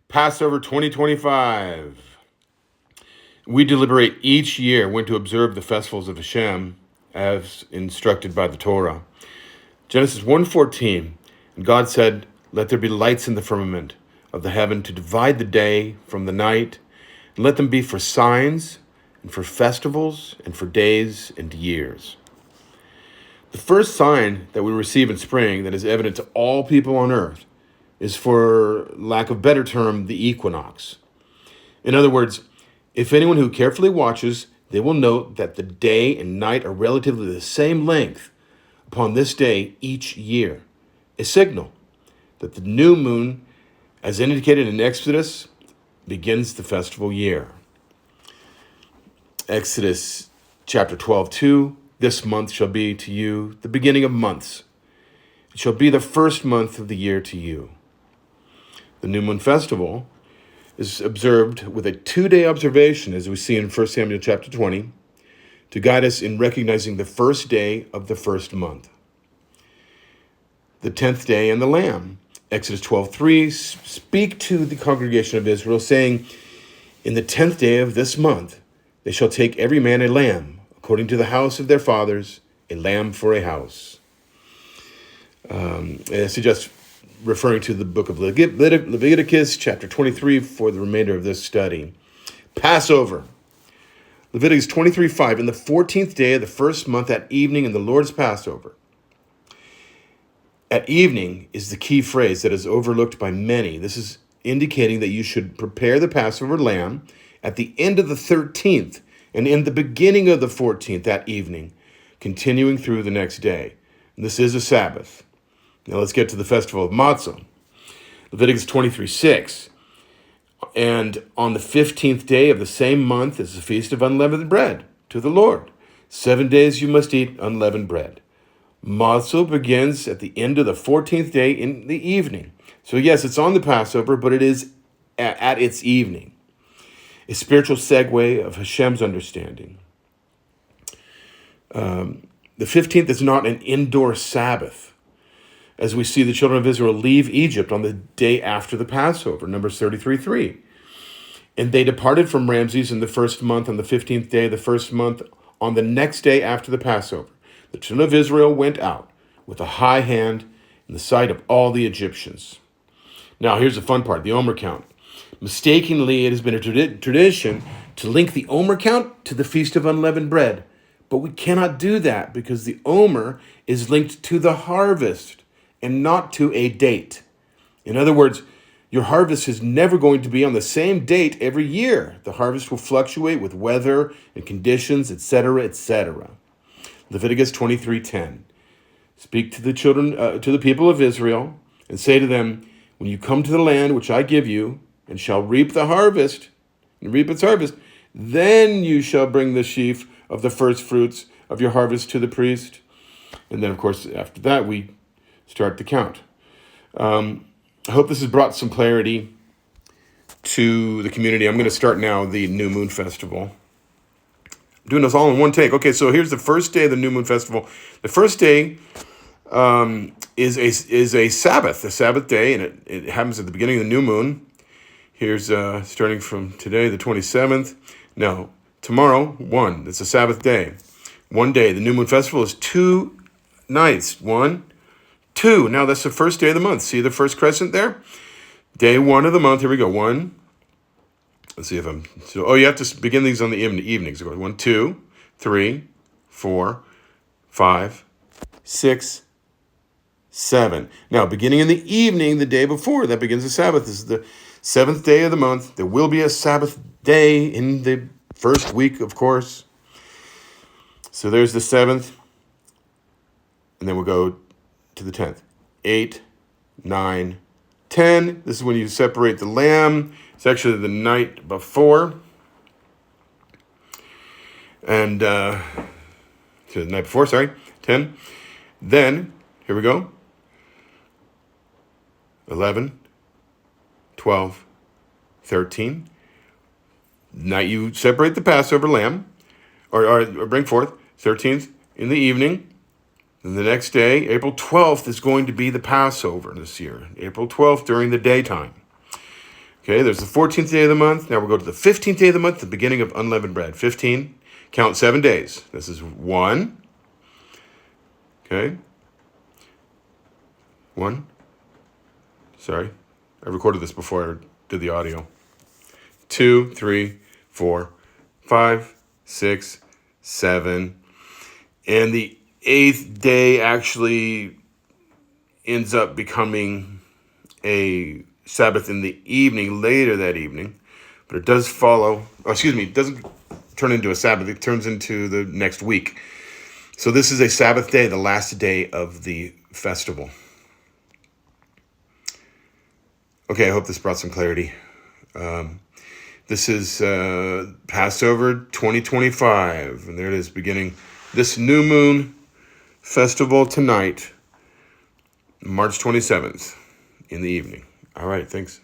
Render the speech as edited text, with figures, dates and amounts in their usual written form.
Passover 2025. We deliberate each year when to observe the festivals of Hashem as instructed by the Torah. Genesis 1:14, and God said, "Let there be lights in the firmament of the heaven to divide the day from the night, and let them be for signs and for festivals and for days and years." The first sign that we receive in spring that is evident to all people on earth is, for lack of better term, the equinox. In other words, if anyone who carefully watches, they will note that the day and night are relatively the same length upon this day each year, a signal that the new moon, as indicated in Exodus, begins the festival year. Exodus chapter 12:2, "This month shall be to you the beginning of months. It shall be the first month of the year to you." The new moon festival is observed with a 2-day observation, as we see in 1 Samuel chapter 20, to guide us in recognizing the first day of the first month. The 10th day and the Lamb. Exodus 12:3, "Speak to the congregation of Israel, saying, in the 10th day of this month, they shall take every man a lamb, according to the house of their fathers, a lamb for a house." I suggest referring to the book of Leviticus, chapter 23, for the remainder of this study. Passover. Leviticus 23:5, "In the 14th day of the first month at evening in the Lord's Passover." At evening is the key phrase that is overlooked by many. This is indicating that you should prepare the Passover lamb at the end of the 13th and in the beginning of the 14th that evening, continuing through the next day. And this is a Sabbath. Now let's get to the festival of Matzah. Leviticus 23:6. "And on the 15th day of the same month is the feast of unleavened bread to the Lord. 7 days you must eat unleavened bread." Matzah begins at the end of the 14th day in the evening. So yes, it's on the Passover, but it is at its evening. A spiritual segue of Hashem's understanding. The 15th is not an indoor Sabbath, as we see the children of Israel leave Egypt on the day after the Passover, Numbers 33:3. "And they departed from Ramses in the first month on the 15th day of the first month on the next day after the Passover. The children of Israel went out with a high hand in the sight of all the Egyptians." Now here's the fun part, the Omer count. Mistakenly, it has been a tradition to link the Omer count to the Feast of Unleavened Bread. But we cannot do that because the Omer is linked to the harvest and not to a date. In other words, your harvest is never going to be on the same date every year. The harvest will fluctuate with weather and conditions, etc., etc. Leviticus 23:10. "Speak to the children, to the people of Israel, and say to them, when you come to the land which I give you, and shall reap the harvest, and reap its harvest, then you shall bring the sheaf of the first fruits of your harvest to the priest." And then, of course, after that, we start the count. I hope this has brought some clarity to the community. I'm going to start now the New Moon Festival. I'm doing this all in one take. Okay, so here's the first day of the New Moon Festival. The first day is a Sabbath day, and it happens at the beginning of the new moon. Here's starting from today, the 27th. No, tomorrow, 1. It's a Sabbath day. 1 day. The New Moon Festival is 2 nights. 1, 2. Now that's the first day of the month. See the first crescent there? Day 1 of the month. Here we go. 1. Let's see if I'm... you have to begin these on the evenings. 1, 2, 3, 4, 5, 6, 7. Now, beginning in the evening, the day before, that begins the Sabbath. This is the 7th day of the month. There will be a Sabbath day in the first week, of course. So there's the 7th. And then we'll go to the 10th. 8, 9, 10. This is when you separate the lamb. It's actually the night before. And, the night before, 10. Then, here we go. 11, 12, 13. Night you separate the Passover lamb, or bring forth, 13th in the evening. And the next day, April 12th, is going to be the Passover this year. April 12th during the daytime. Okay, there's the 14th day of the month. Now we'll go to the 15th day of the month, the beginning of unleavened bread. 15, count 7 days. This is 1. Okay. 1. Sorry. I recorded this before I did the audio. 2, 3, 4, 5, 6, 7. And the 8th day actually ends up becoming a Sabbath in the evening, later that evening. But it does follow, it doesn't turn into a Sabbath. It turns into the next week. So this is a Sabbath day, the last day of the festival. Okay, I hope this brought some clarity. This is Passover 2025. And there it is, beginning this new moon festival tonight, March 27th in the evening. All right, thanks.